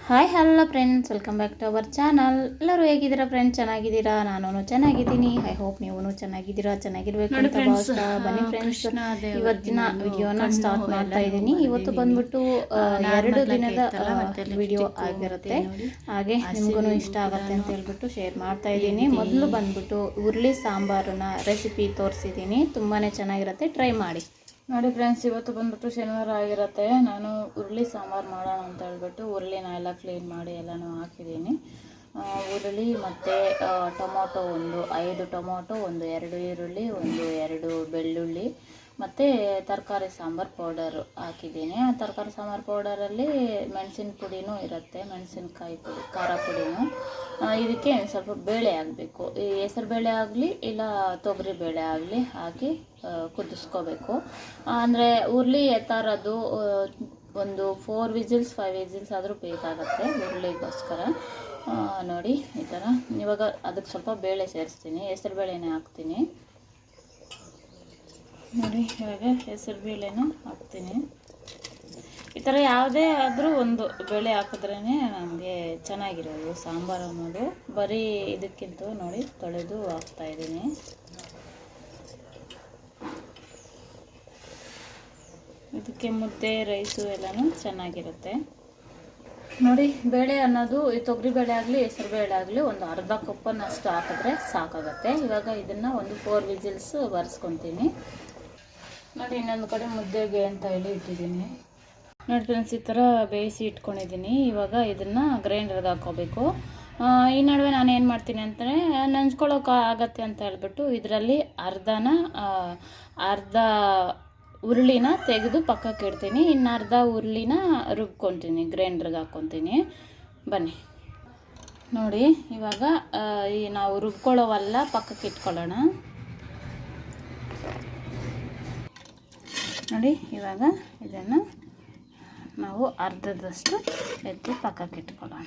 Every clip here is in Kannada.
Hi hello friends, welcome back to our channel. ಎಲ್ಲರೂ ಹೇಗಿದ್ದೀರಾ ಫ್ರೆಂಡ್ಸ್? ಚೆನ್ನಾಗಿದ್ದೀರಾ? ನಾನು ಚೆನ್ನಾಗಿದ್ದೀನಿ. ಐ ಹೋಪ್ ನೀವು ಚೆನ್ನಾಗಿದ್ದೀರಾ, ಚೆನ್ನಾಗಿರ್ಬೇಕು ಅಂತ ಭಾವಿಸ್ತಾ ಬನ್ನಿ ಫ್ರೆಂಡ್ಸ್. ಇವತ್ತಿನ ವಿಡಿಯೋನ ಸ್ಟಾರ್ಟ್ ಮಾಡ್ತಾ ಇದ್ದೀನಿ. ಇವತ್ತು ಬಂದ್ಬಿಟ್ಟು 2 ದಿನದ ವಿಡಿಯೋ ಆಗಿರುತ್ತೆ. ಹಾಗೆ ನಿಮಗೂ ಇಷ್ಟ ಆಗುತ್ತೆ ಅಂತ ಹೇಳ್ಬಿಟ್ಟು ಶೇರ್ ಮಾಡ್ತಾ ಇದ್ದೀನಿ. ಮೊದಲು ಬಂದ್ಬಿಟ್ಟು ಹುರುಳಿ ಸಾಂಬಾರನ್ನ ರೆಸಿಪಿ ತೋರಿಸಿದ್ದೀನಿ. ತುಂಬಾ ಚೆನ್ನಾಗಿರುತ್ತೆ, ಟ್ರೈ ಮಾಡಿ. ನೋಡಿ ಫ್ರೆಂಡ್ಸ್, ಇವತ್ತು ಬಂದ್ಬಿಟ್ಟು ಶನಿವಾರ ಆಗಿರುತ್ತೆ. ನಾನು ಹುರುಳಿ ಸಾಂಬಾರು ಮಾಡೋಣ ಅಂತ ಹೇಳ್ಬಿಟ್ಟು ಹುರುಳಿನ ಎಲ್ಲ ಕ್ಲೀನ್ ಮಾಡಿ ಎಲ್ಲನೂ ಹಾಕಿದ್ದೀನಿ. ಹುರುಳಿ ಮತ್ತು ಟೊಮೊಟೊ 5 ಟೊಮೊಟೊ, 2 ಈರುಳ್ಳಿ, 2 ಬೆಳ್ಳುಳ್ಳಿ ಮತ್ತು ತರಕಾರಿ ಸಾಂಬಾರು ಪೌಡರು ಹಾಕಿದ್ದೀನಿ. ಆ ತರಕಾರಿ ಸಾಂಬಾರು ಪೌಡರಲ್ಲಿ ಮೆಣಸಿನ ಪುಡಿನೂ ಇರುತ್ತೆ, ಮೆಣಸಿನ್ಕಾಯಿ ಪುಡಿ, ಖಾರ ಪುಡಿನೂ. ಇದಕ್ಕೆ ಸ್ವಲ್ಪ ಬೇಳೆ ಆಗಬೇಕು. ಈ ಹೆಸರು ಬೇಳೆ ಆಗಲಿ ಇಲ್ಲ ತೊಗರಿ ಬೇಳೆ ಆಗಲಿ ಹಾಕಿ ಕುದಿಸ್ಕೋಬೇಕು. ಅಂದರೆ ಹುರುಳಿ ಎತ್ತಾರದು ಒಂದು 4 ವಿಸಿಲ್ಸ್ 5 ವಿಸಿಲ್ಸ್ ಆದರೂ ಬೇಕಾಗುತ್ತೆ ಹುರುಳಿಗೋಸ್ಕರ. ನೋಡಿ ಈ ಥರ. ಇವಾಗ ಅದಕ್ಕೆ ಸ್ವಲ್ಪ ಬೇಳೆ ಸೇರಿಸ್ತೀನಿ, ಹೆಸರು ಬೇಳೆನೇ ಹಾಕ್ತೀನಿ. ನೋಡಿ ಇವಾಗ ಹೆಸರು ಬೇಳೆನೂ ಹಾಕ್ತೀನಿ. ಈ ಥರ ಯಾವುದೇ ಆದರೂ ಒಂದು ಬೇಳೆ ಹಾಕಿದ್ರೇ ನಮಗೆ ಚೆನ್ನಾಗಿರೋದು ಸಾಂಬಾರು ಅನ್ನೋದು. ಬರೀ ಇದಕ್ಕಿಂತ ನೋಡಿ ತೊಳೆದು ಹಾಕ್ತಾಯಿದ್ದೀನಿ. ಇದಕ್ಕೆ ಮುದ್ದೆ ರೈಸು ಎಲ್ಲನೂ ಚೆನ್ನಾಗಿರುತ್ತೆ. ನೋಡಿ ಬೇಳೆ ಅನ್ನೋದು ಈ ತೊಗರಿ ಬೇಳೆ ಆಗಲಿ ಹೆಸರು ಬೇಳೆ ಆಗಲಿ ಒಂದು ಅರ್ಧ ಕಪ್ಪನ್ನಷ್ಟು ಹಾಕಿದ್ರೆ ಸಾಕಾಗುತ್ತೆ. ಇವಾಗ ಇದನ್ನು ಒಂದು 4 ವಿಸಿಲ್ಸ್ ಬರ್ಸ್ಕೊತೀನಿ. ನೋಡಿ ಇನ್ನೊಂದು ಕಡೆ ಮುದ್ದೆಗೆ ಅಂತ ಹೇಳಿ ಇಟ್ಟಿದ್ದೀನಿ. ನೋಡಿ ಫ್ರೆಂಡ್ಸ್, ಈ ಥರ ಬೇಯಿಸಿ ಇಟ್ಕೊಂಡಿದ್ದೀನಿ. ಇವಾಗ ಇದನ್ನು ಗ್ರೈಂಡರ್ಗೆ ಹಾಕ್ಕೋಬೇಕು. ಈ ನಡುವೆ ನಾನು ಏನು ಮಾಡ್ತೀನಿ ಅಂತಂದರೆ ನಂಚ್ಕೊಳ್ಳೋಕೆ ಆಗತ್ತೆ ಅಂತ ಹೇಳ್ಬಿಟ್ಟು ಇದರಲ್ಲಿ ಅರ್ಧ ಹುರುಳಿನ ತೆಗೆದು ಪಕ್ಕಕ್ಕೆ ಇಡ್ತೀನಿ. ಇನ್ನು ಅರ್ಧ ಹುರುಳಿನ ರುಬ್ಕೊತೀನಿ, ಗ್ರೈಂಡ್ರಿಗೆ ಹಾಕ್ಕೊತೀನಿ. ಬನ್ನಿ ನೋಡಿ ಇವಾಗ ನಾವು ರುಬ್ಕೊಳ್ಳೋವಲ್ಲ ಪಕ್ಕಕ್ಕೆ ಇಟ್ಕೊಳ್ಳೋಣ. ನೋಡಿ ಇವಾಗ ಇದನ್ನು ನಾವು ಅರ್ಧದಷ್ಟು ಎತ್ತಿ ಪಕ್ಕಕ್ಕೆ ಇಟ್ಕೊಳ್ಳೋಣ.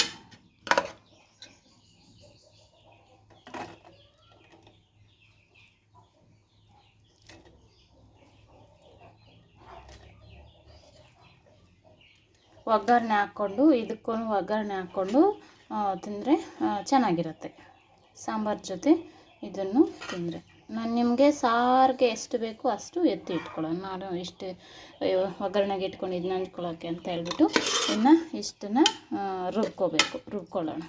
ಒಗ್ಗರಣೆ ಹಾಕ್ಕೊಂಡು ಇದಕ್ಕೂ ಒಗ್ಗರಣೆ ಹಾಕ್ಕೊಂಡು ತಿಂದರೆ ಚೆನ್ನಾಗಿರುತ್ತೆ. ಸಾಂಬಾರು ಜೊತೆ ಇದನ್ನು ತಿಂದರೆ ನಾನು ನಿಮಗೆ ಸಾರಿಗೆ ಎಷ್ಟು ಬೇಕೋ ಅಷ್ಟು ಎತ್ತಿ ಇಟ್ಕೊಳ್ಳೋಣ. ನಾನು ಇಷ್ಟು ಒಗ್ಗರಣೆಗೆ ಇಟ್ಕೊಂಡಿದ್ದು ನಂಚ್ಕೊಳ್ಳೋಕ್ಕೆ ಅಂತ ಹೇಳ್ಬಿಟ್ಟು ಇನ್ನು ಇಷ್ಟನ್ನು ರುಬ್ಕೊಳ್ಳೋಣ.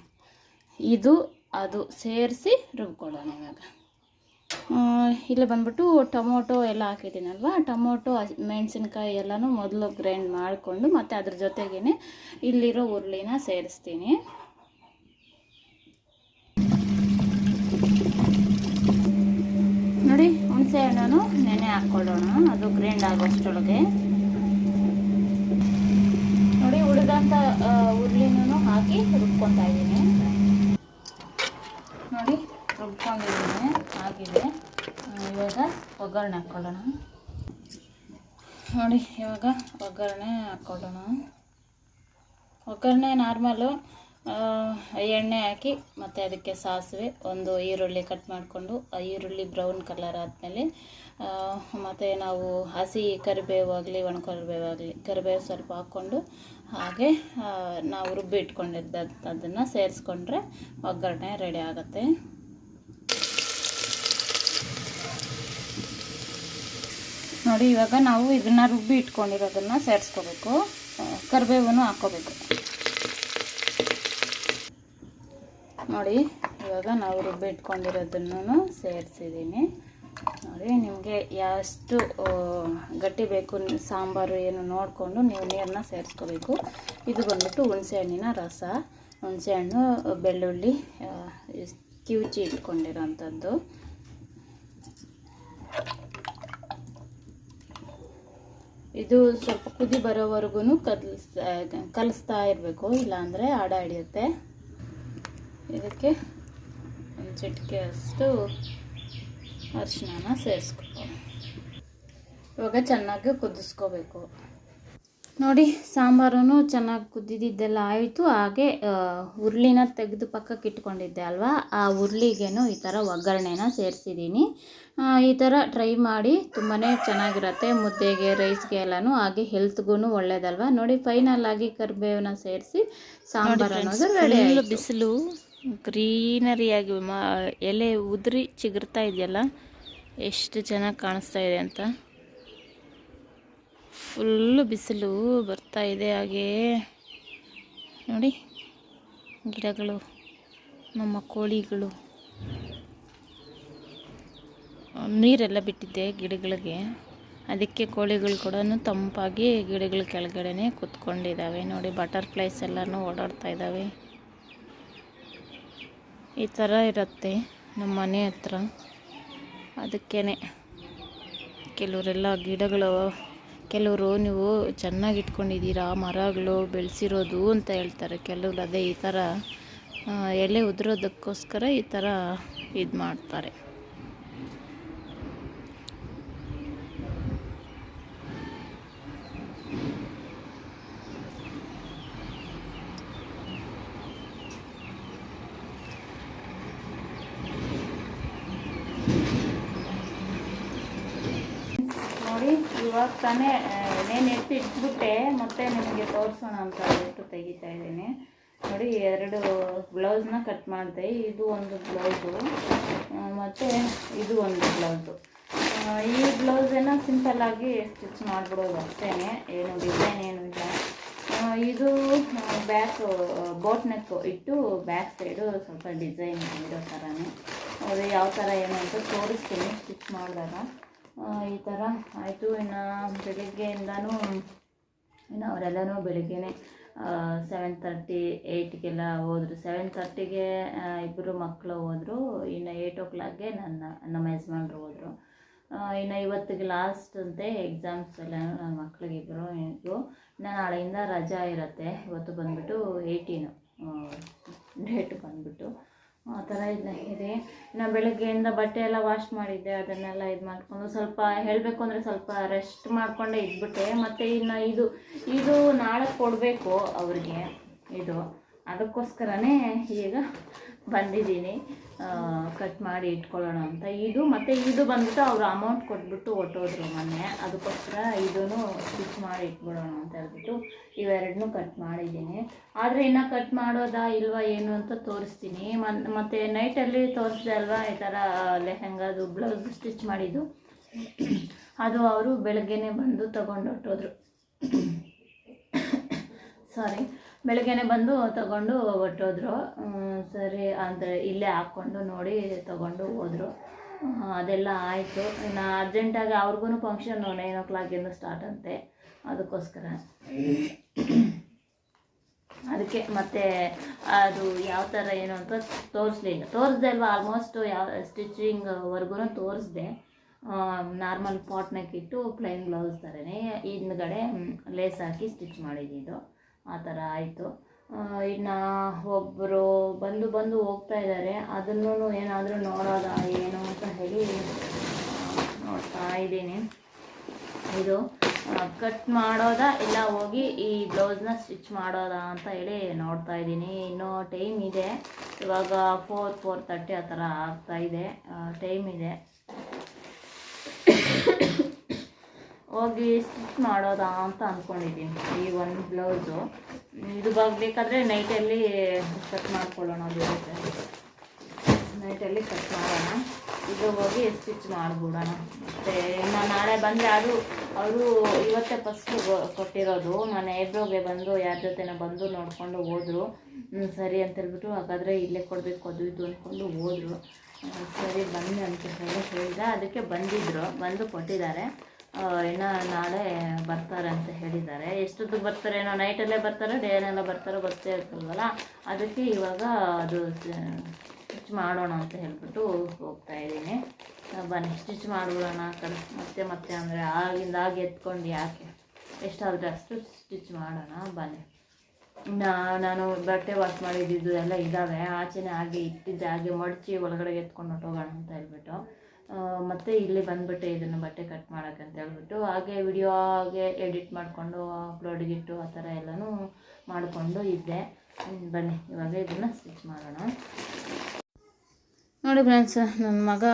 ಇದು ಅದು ಸೇರಿಸಿ ರುಬ್ಕೊಳ್ಳೋಣ. ಇವಾಗ ಇಲ್ಲಿ ಬಂದ್ಬಿಟ್ಟು ಟೊಮೊಟೊ ಎಲ್ಲ ಹಾಕಿದ್ದೀನಲ್ವ, ಟೊಮೊಟೊ ಮೆಣಸಿನ್ಕಾಯಿ ಎಲ್ಲನೂ ಮೊದಲು ಗ್ರೈಂಡ್ ಮಾಡಿಕೊಂಡು ಮತ್ತು ಅದ್ರ ಜೊತೆಗೇ ಇಲ್ಲಿರೋ ಹುರುಳಿನ ಸೇರಿಸ್ತೀನಿ. ನೋಡಿ ಹುಣಸೆ ಹಣ್ಣು ನೆನೆ ಹಾಕ್ಕೊಳ್ಳೋಣ, ಅದು ಗ್ರೈಂಡ್ ಆಗೋಷ್ಟರೊಳಗೆ. ನೋಡಿ ಉಳಿದಂಥ ಹುರುಳಿನೂ ಹಾಕಿ ರುಬ್ಕೊತಾ ಇದ್ದೀನಿ. ನೋಡಿ ರುಬ್ಕೊಂಡಿದ್ದೀನಿ, ಆಗಿದೆ. ಇವಾಗ ಒಗ್ಗರಣೆ ಹಾಕ್ಕೊಳ್ಳೋಣ. ನೋಡಿ ಇವಾಗ ಒಗ್ಗರಣೆ ಹಾಕ್ಕೊಳ್ಳೋಣ. ಒಗ್ಗರಣೆ ನಾರ್ಮಲು ಎಣ್ಣೆ ಹಾಕಿ ಮತ್ತು ಅದಕ್ಕೆ ಸಾಸಿವೆ, 1 ಈರುಳ್ಳಿ ಕಟ್ ಮಾಡಿಕೊಂಡು ಆ ಈರುಳ್ಳಿ ಬ್ರೌನ್ ಕಲರ್ ಆದಮೇಲೆ ಮತ್ತು ನಾವು ಹಸಿ ಕರಿಬೇವು ಆಗಲಿ ಒಣಕರಿಬೇವು ಆಗಲಿ ಕರಿಬೇವು ಸ್ವಲ್ಪ ಹಾಕ್ಕೊಂಡು ಹಾಗೆ ನಾವು ರುಬ್ಬಿ ಇಟ್ಕೊಂಡಿದ್ದದನ್ನು ಸೇರಿಸ್ಕೊಂಡ್ರೆ ಒಗ್ಗರಣೆ ರೆಡಿ ಆಗುತ್ತೆ. ನೋಡಿ ಇವಾಗ ನಾವು ಇದನ್ನು ರುಬ್ಬಿ ಇಟ್ಕೊಂಡಿರೋದನ್ನು ಸೇರಿಸ್ಕೋಬೇಕು. ಕರಿಬೇವನ್ನು ಹಾಕ್ಕೋಬೇಕು. ನೋಡಿ ಇವಾಗ ನಾವು ರುಬ್ಬಿ ಇಟ್ಕೊಂಡಿರೋದನ್ನು ಸೇರಿಸಿದ್ದೀನಿ. ನೋಡಿ ನಿಮಗೆ ಎಷ್ಟು ಗಟ್ಟಿ ಬೇಕು ಸಾಂಬಾರು ಏನು ನೋಡಿಕೊಂಡು ನೀವು ನೀರನ್ನ ಸೇರಿಸ್ಕೋಬೇಕು. ಇದು ಬಂದ್ಬಿಟ್ಟು ಹುಣಸೆಹಣ್ಣಿನ ರಸ, ಹುಣಸೆಹಣ್ಣು, ಬೆಳ್ಳುಳ್ಳಿ ಕಿವುಚಿ ಇಟ್ಕೊಂಡಿರೋಂಥದ್ದು. ಇದು ಸ್ವಲ್ಪ ಕುದಿ ಬರೋವರೆಗೂ ಕಲಿಸ್ತಾ ಇರಬೇಕು, ಇಲ್ಲಾಂದರೆ ಅಡ ಹಿಡಿಯುತ್ತೆ. ಇದಕ್ಕೆ ಒಂದು ಚಿಟಿಕೆ ಅಷ್ಟು ಅರಿಶಿನ ಸೇರಿಸ್ಕೊ. ಇವಾಗ ಚೆನ್ನಾಗಿ ಕುದಿಸ್ಕೋಬೇಕು. ನೋಡಿ ಸಾಂಬಾರು ಚೆನ್ನಾಗಿ ಕುದ್ದಿದ್ದೆಲ್ಲ ಆಯಿತು. ಹಾಗೆ ಹುರುಳಿನ ತೆಗೆದು ಪಕ್ಕಕ್ಕೆ ಇಟ್ಕೊಂಡಿದ್ದೆ ಅಲ್ವಾ, ಆ ಹುರುಳಿಗೇನು ಈ ಥರ ಒಗ್ಗರಣೆನ ಸೇರಿಸಿದ್ದೀನಿ. ಈ ಥರ ಟ್ರೈ ಮಾಡಿ, ತುಂಬಾ ಚೆನ್ನಾಗಿರುತ್ತೆ ಮುದ್ದೆಗೆ, ರೈಸ್ಗೆ ಎಲ್ಲನೂ. ಹಾಗೆ ಹೆಲ್ತ್ಗೂ ಒಳ್ಳೇದಲ್ವಾ. ನೋಡಿ ಫೈನಲ್ ಆಗಿ ಕರಿಬೇವನ್ನ ಸೇರಿಸಿ ಸಾಂಬಾರು ಅನ್ನೋದು ರೆಡಿ. ಬಿಸಿಲು ಗ್ರೀನರಿಯಾಗಿ ಎಲೆ ಉದುರಿ ಚಿಗುರ್ತಾ ಇದೆಯಲ್ಲ, ಎಷ್ಟು ಚೆನ್ನಾಗಿ ಕಾಣಿಸ್ತಾ ಇದೆ ಅಂತ. ಫುಲ್ಲು ಬಿಸಿಲು ಬರ್ತಾ ಇದೆ. ಹಾಗೆ ನೋಡಿ ಗಿಡಗಳು, ನಮ್ಮ ಕೋಳಿಗಳು, ನೀರೆಲ್ಲ ಬಿಟ್ಟಿದ್ದೆ ಗಿಡಗಳಿಗೆ, ಅದಕ್ಕೆ ಕೋಳಿಗಳು ಕೂಡ ತಂಪಾಗಿ ಗಿಡಗಳ ಕೆಳಗಡೆನೆ ಕೂತ್ಕೊಂಡಿದ್ದಾವೆ. ನೋಡಿ ಬಟರ್ಫ್ಲೈಸ್ ಎಲ್ಲನೂ ಓಡಾಡ್ತಾ ಇದ್ದಾವೆ. ಈ ಥರ ಇರುತ್ತೆ ನಮ್ಮ ಮನೆ ಹತ್ರ. ಅದಕ್ಕೇ ಕೆಲವರೆಲ್ಲ ಗಿಡಗಳು, ಕೆಲವರು ನೀವು ಚೆನ್ನಾಗಿ ಇಟ್ಕೊಂಡಿದ್ದೀರಾ ಮರಗಳು ಬೆಳೆಸಿರೋದು ಅಂತ ಹೇಳ್ತಾರೆ. ಕೆಲವರು ಅದೇ ಈ ಥರ ಎಲೆ ಉದುರೋದಕ್ಕೋಸ್ಕರ ಈ ಥರ ಇದು ಮಾಡ್ತಾರೆ. ನೋಡಿ ಇವಾಗ ತಾನೇ ನೇನು ಎತ್ತಿ ಇಟ್ಬಿಟ್ಟೆ, ಮತ್ತೆ ನಿಮಗೆ ತೋರಿಸೋಣ ಅಂತ ಹೇಳ್ಬಿಟ್ಟು ತೆಗಿತಾ ಇದ್ದೀನಿ. ನೋಡಿ 2 ಬ್ಲೌಸ್ನ ಕಟ್ ಮಾಡಿದೆ. ಇದು ಒಂದು ಬ್ಲೌಸು ಮತ್ತು ಇದು ಒಂದು ಬ್ಲೌಸು. ಈ ಬ್ಲೌಸನ್ನು ಸಿಂಪಲ್ಲಾಗಿ ಸ್ಟಿಚ್ ಮಾಡಿಬಿಡೋದು ಅಷ್ಟೇ, ಏನು ಡಿಸೈನ್ ಏನು ಇಲ್ಲ. ಇದು ಬ್ಯಾಕ್ ಬೋಟ್ ನೆಕ್ ಇಟ್ಟು ಬ್ಯಾಕ್ ಸೈಡು ಸ್ವಲ್ಪ ಡಿಸೈನ್ ಇರೋ ಥರನೇ. ಅದು ಯಾವ ಥರ ಏನು ಅಂತ ತೋರಿಸ್ತೀನಿ ಸ್ಟಿಚ್ ಮಾಡಿದಾಗ. ಈ ಥರ ಆಯಿತು. ಇನ್ನು ಬೆಳಿಗ್ಗೆಯಿಂದನೂ ಇನ್ನು ಅವರೆಲ್ಲನೂ ಬೆಳಿಗ್ಗೆನೇ 7:30 8ಗೆಲ್ಲ ಹೋದರು. 7:30ಗೆ ಇಬ್ಬರು ಮಕ್ಕಳು ಹೋದರು. ಇನ್ನು 8 o'clockಗೆ ನಮ್ಮ ಯಜಮಾನ್ರು ಹೋದರು. ಇನ್ನು ಇವತ್ತಿಗೆ ಲಾಸ್ಟ್ ಅಂತೆ ಎಕ್ಸಾಮ್ಸ್ ಎಲ್ಲ ನನ್ನ ಮಕ್ಕಳಿಗೆ ಇಬ್ಬರು. ಇನ್ನು ನಾಳೆಯಿಂದ ರಜಾ ಇರುತ್ತೆ. ಇವತ್ತು ಬಂದುಬಿಟ್ಟು 18 ಡೇಟ್ ಬಂದುಬಿಟ್ಟು ಆ ಥರ ಇದೆ. ಇನ್ನು ಬೆಳಗ್ಗೆಯಿಂದ ಬಟ್ಟೆ ಎಲ್ಲ ವಾಶ್ ಮಾಡಿದ್ದೆ, ಅದನ್ನೆಲ್ಲ ಇದು ಮಾಡಿಕೊಂಡು ಸ್ವಲ್ಪ ಹೇಳಬೇಕು ಅಂದರೆ ಸ್ವಲ್ಪ ರೆಸ್ಟ್ ಮಾಡಿಕೊಂಡೇ ಇದ್ಬಿಟ್ಟೆ. ಮತ್ತು ಇನ್ನು ಇದು ನಾಳೆ ಕೊಡಬೇಕು ಅವ್ರಿಗೆ, ಇದು ಅದಕ್ಕೋಸ್ಕರನೇ ಈಗ ಬಂದಿದ್ದೀನಿ ಕಟ್ ಮಾಡಿ ಇಟ್ಕೊಳ್ಳೋಣ ಅಂತ. ಇದು ಬಂದ್ಬಿಟ್ಟು ಅವರು ಅಮೌಂಟ್ ಕೊಟ್ಬಿಟ್ಟು ಹೊಟ್ಟೋದ್ರು ಮೊನ್ನೆ, ಅದಕ್ಕೋಸ್ಕರ ಇದೂ ಸ್ಟಿಚ್ ಮಾಡಿ ಇಟ್ಬಿಡೋಣ ಅಂತ ಹೇಳ್ಬಿಟ್ಟು ಇವೆರಡನ್ನೂ ಕಟ್ ಮಾಡಿದ್ದೀನಿ. ಆದರೆ ಇನ್ನು ಕಟ್ ಮಾಡೋದಾ ಇಲ್ವಾ ಏನು ಅಂತ ತೋರಿಸ್ತೀನಿ. ಮತ್ತು ನೈಟಲ್ಲಿ ತೋರಿಸಿದೆ ಅಲ್ವಾ ಈ ಥರ ಲೆಹೆಂಗಾದು ಬ್ಲೌಸ್ ಸ್ಟಿಚ್ ಮಾಡಿದ್ದು, ಅದು ಅವರು ಬೆಳಗ್ಗೆನೇ ಬಂದು ತಗೊಂಡು ಹೊಟ್ಟೋದ್ರು. ಬೆಳಗ್ಗೆನೇ ಬಂದು ತಗೊಂಡು ಹೊಟ್ಟೋದ್ರು. ಸರಿ ಅಂದರೆ ಇಲ್ಲೇ ಹಾಕ್ಕೊಂಡು ನೋಡಿ ತಗೊಂಡು ಹೋದರು. ಅದೆಲ್ಲ ಆಯಿತು. ಇನ್ನು ಅರ್ಜೆಂಟಾಗಿ ಅವ್ರಿಗೂ ಫಂಕ್ಷನ್ 9 o'clockಗಿಂದ ಸ್ಟಾರ್ಟ್ ಅಂತೆ, ಅದಕ್ಕೋಸ್ಕರ ಅದಕ್ಕೆ ಮತ್ತೆ ಅದು ಯಾವ ಥರ ಏನು ಅಂತ ತೋರಿಸ್ದೆ ಅಲ್ವಾ. ಆಲ್ಮೋಸ್ಟ್ ಯಾವ ಸ್ಟಿಚಿಂಗ್ವರೆಗೂ ತೋರಿಸ್ದೆ. ನಾರ್ಮಲ್ ಪಾಟ್ ನೆಕ್ ಇಟ್ಟು ಪ್ಲೈನ್ ಬ್ಲೌಸ್ ಥರನೇ ಹಿಂದ್ಗಡೆ ಲೇಸ್ ಹಾಕಿ ಸ್ಟಿಚ್ ಮಾಡಿದ್ದು, ಆ ಥರ ಆಯಿತು. ಇನ್ನು ಒಬ್ಬರು ಬಂದು ಹೋಗ್ತಾ ಇದ್ದಾರೆ. ಅದನ್ನು ಏನಾದರೂ ನೋಡೋದಾ ಏನು ಅಂತ ಹೇಳಿ ನೋಡ್ತಾ ಇದ್ದೀನಿ. ಇದು ಕಟ್ ಮಾಡೋದಾ ಇಲ್ಲ ಹೋಗಿ ಈ ಬ್ಲೌಸ್ನ ಸ್ಟಿಚ್ ಮಾಡೋದಾ ಅಂತ ಹೇಳಿ ನೋಡ್ತಾ ಇದ್ದೀನಿ. ಇನ್ನೂ ಟೈಮ್ ಇದೆ, ಇವಾಗ 4:30 ಆ ಥರ ಆಗ್ತಾಯಿದೆ, ಟೈಮ್ ಇದೆ. ಹೋಗಿ ಸ್ಟಿಚ್ ಮಾಡೋದಾ ಅಂತ ಅಂದ್ಕೊಂಡಿದ್ದೀನಿ. ಈ ಒಂದು ಬ್ಲೌಸು ಇದು ಬೇಕಾದರೆ ನೈಟಲ್ಲಿ ಕಟ್ ಮಾಡ್ಕೊಳ್ಳೋಣ, ನೈಟಲ್ಲಿ ಕಟ್ ಮಾಡೋಣ. ಇದು ಹೋಗಿ ಸ್ಟಿಚ್ ಮಾಡಿಬಿಡೋಣ. ಮತ್ತು ಇನ್ನು ನಾಳೆ ಬಂದರೆ ಅವರು ಇವತ್ತೇ ಫಸ್ಟ್ ಕೊಟ್ಟಿರೋದು. ನಾನು ಐಬ್ರೋಗೆ ಬಂದು ಯಾರ ಜೊತೆನೋ ಬಂದು ನೋಡಿಕೊಂಡು ಹೋದರು. ಸರಿ ಅಂತೇಳ್ಬಿಟ್ಟು ಹಾಗಾದರೆ ಇಲ್ಲೇ ಕೊಡಬೇಕು ಅದು ಇದು ಅಂದ್ಕೊಂಡು ಹೋದರು. ಸರಿ ಬನ್ನಿ ಅಂತ ಹೇಳಿದೆ, ಅದಕ್ಕೆ ಬಂದು ಕೊಟ್ಟಿದ್ದಾರೆ. ಇನ್ನು ನಾಳೆ ಬರ್ತಾರೆ ಅಂತ ಹೇಳಿದ್ದಾರೆ. ಎಷ್ಟೊತ್ತಿಗೆ ಬರ್ತಾರೇನೋ, ನೈಟಲ್ಲೇ ಬರ್ತಾರೋ ಡೇನೆಲ್ಲ ಬರ್ತಾರೋ ಗೊತ್ತೇ ಇರ್ತಲ್ವಲ್ಲ, ಅದಕ್ಕೆ ಇವಾಗ ಅದು ಸ್ಟಿಚ್ ಮಾಡೋಣ ಅಂತ ಹೇಳ್ಬಿಟ್ಟು ಹೋಗ್ತಾ ಇದ್ದೀನಿ. ಬನ್ನಿ ಸ್ಟಿಚ್ ಮಾಡಿಬಿಡೋಣ ಮತ್ತೆ ಅಂದರೆ ಆಗಿಂದಾಗಿ ಎತ್ಕೊಂಡು ಯಾಕೆ, ಎಷ್ಟಾದರೆ ಅಷ್ಟು ಸ್ಟಿಚ್ ಮಾಡೋಣ ಬನ್ನಿ. ನಾನು ಬಟ್ಟೆ ವಾಶ್ ಮಾಡಿದ್ದು ಎಲ್ಲ ಇದ್ದಾವೆ, ಆಚೆನೇ ಹಾಗೆ ಇಟ್ಟಿದ್ದೆ, ಹಾಗೆ ಮಡಚಿ ಒಳಗಡೆ ಎತ್ಕೊಂಡು ಹೊಟ್ಟೋಗೋಣ ಅಂತ ಹೇಳ್ಬಿಟ್ಟು ಮತ್ತು ಇಲ್ಲಿ ಬಂದುಬಿಟ್ಟು ಇದನ್ನು ಬಟ್ಟೆ ಕಟ್ ಮಾಡೋಕ್ಕೆ ಅಂತ ಹೇಳ್ಬಿಟ್ಟು ಹಾಗೆ ವಿಡಿಯೋಗೆ ಎಡಿಟ್ ಮಾಡಿಕೊಂಡು ಅಪ್ಲೋಡಿಗಿಟ್ಟು ಆ ಥರ ಎಲ್ಲನೂ ಮಾಡಿಕೊಂಡು ಇದ್ದೆ. ಬನ್ನಿ ಇವಾಗ ಇದನ್ನು ಸ್ಟಿಚ್ ಮಾಡೋಣ. ನೋಡಿ ಫ್ರೆಂಡ್ಸ್, ನನ್ನ ಮಗ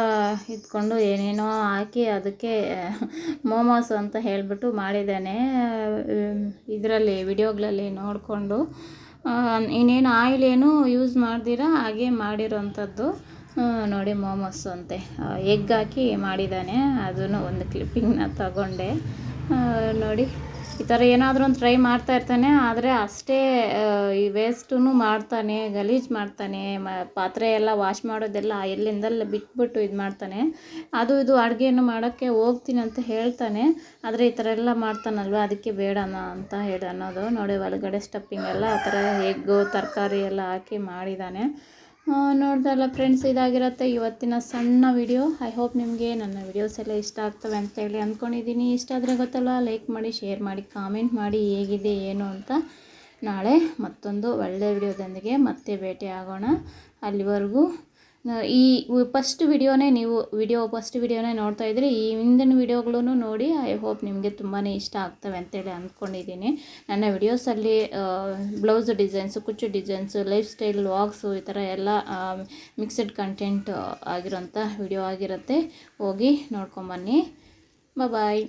ಇದ್ಕೊಂಡು ಏನೇನೋ ಹಾಕಿ ಅದಕ್ಕೆ ಮೋಮೋಸ್ ಅಂತ ಹೇಳಿಬಿಟ್ಟು ಮಾಡಿದ್ದಾನೆ. ಇದರಲ್ಲಿ ವಿಡಿಯೋಗಳಲ್ಲಿ ನೋಡಿಕೊಂಡು ಇನ್ನೇನು ಆಯಿಲ್ ಏನು ಯೂಸ್ ಮಾಡ್ದಿರ ಹಾಗೆ ಮಾಡಿರೋಂಥದ್ದು ನೋಡಿ ಮೋಮೋಸ್ ಅಂತೆ ಎಗ್ ಹಾಕಿ ಮಾಡಿದ್ದಾನೆ. ಅದನ್ನು ಒಂದು ಕ್ಲಿಪ್ಪಿಂಗ್ನ ತಗೊಂಡೆ. ನೋಡಿ ಈ ಥರ ಏನಾದರೂ ಒಂದು ಟ್ರೈ ಮಾಡ್ತಾ ಇರ್ತಾನೆ, ಆದರೆ ಅಷ್ಟೇ ಈ ವೇಸ್ಟೂ ಮಾಡ್ತಾನೆ, ಗಲೀಜು ಮಾಡ್ತಾನೆ. ಪಾತ್ರೆ ಎಲ್ಲ ವಾಶ್ ಮಾಡೋದೆಲ್ಲ ಎಲ್ಲಿಂದೆಲ್ಲ ಬಿಟ್ಬಿಟ್ಟು ಇದು ಮಾಡ್ತಾನೆ. ಅದು ಇದು ಅಡುಗೆಯನ್ನು ಮಾಡೋಕ್ಕೆ ಹೋಗ್ತೀನಿ ಅಂತ ಹೇಳ್ತಾನೆ, ಆದರೆ ಈ ಥರ ಎಲ್ಲ ಮಾಡ್ತಾನಲ್ವ, ಅದಕ್ಕೆ ಬೇಡನ ಅಂತ ಹೇಳಿ ಅನ್ನೋದು. ನೋಡಿ ಒಳಗಡೆ ಸ್ಟಫಿಂಗ್ ಎಲ್ಲ ಆ ಥರ ಎಗ್ಗು ತರಕಾರಿ ಎಲ್ಲ ಹಾಕಿ ಮಾಡಿದ್ದಾನೆ. ನೋಡ್ದಲ್ಲ ಫ್ರೆಂಡ್ಸ್, ಇದಾಗಿರುತ್ತೆ ಇವತ್ತಿನ ಸಣ್ಣ ವಿಡಿಯೋ. ಐ ಹೋಪ್ ನಿಮಗೆ ನನ್ನ ವಿಡಿಯೋಸ್ ಎಲ್ಲ ಇಷ್ಟ ಆಗ್ತವೆ ಅಂತೇಳಿ ಅಂದ್ಕೊಂಡಿದ್ದೀನಿ. ಇಷ್ಟ ಆದರೆ ಗೊತ್ತಲ್ಲ, ಲೈಕ್ ಮಾಡಿ, ಶೇರ್ ಮಾಡಿ, ಕಾಮೆಂಟ್ ಮಾಡಿ ಹೇಗಿದೆ ಏನು ಅಂತ. ನಾಳೆ ಮತ್ತೊಂದು ಒಳ್ಳೆಯ ವಿಡಿಯೋದೊಂದಿಗೆ ಮತ್ತೆ ಭೇಟಿ ಆಗೋಣ. ಅಲ್ಲಿವರೆಗೂ ಈ ಫಸ್ಟ್ ವಿಡಿಯೋನೇ ಫಸ್ಟ್ ವಿಡಿಯೋನೇ ನೋಡ್ತಾ ಇದ್ದರೆ ಈ ಹಿಂದಿನ ವಿಡಿಯೋಗಳೂ ನೋಡಿ. ಐ ಹೋಪ್ ನಿಮಗೆ ತುಂಬಾ ಇಷ್ಟ ಆಗ್ತವೆ ಅಂತೇಳಿ ಅಂದ್ಕೊಂಡಿದ್ದೀನಿ. ನನ್ನ ವಿಡಿಯೋಸಲ್ಲಿ ಬ್ಲೌಸ್ ಡಿಸೈನ್ಸು, ಕುಚ್ಚು ಡಿಸೈನ್ಸು, ಲೈಫ್ ಸ್ಟೈಲ್ ವ್ಲಾಗ್ಸು ಈ ಥರ ಎಲ್ಲ ಮಿಕ್ಸಡ್ ಕಂಟೆಂಟ್ ಆಗಿರೋಂಥ ವಿಡಿಯೋ ಆಗಿರುತ್ತೆ. ಹೋಗಿ ನೋಡ್ಕೊಂಬನ್ನಿ. ಬಾಯ್.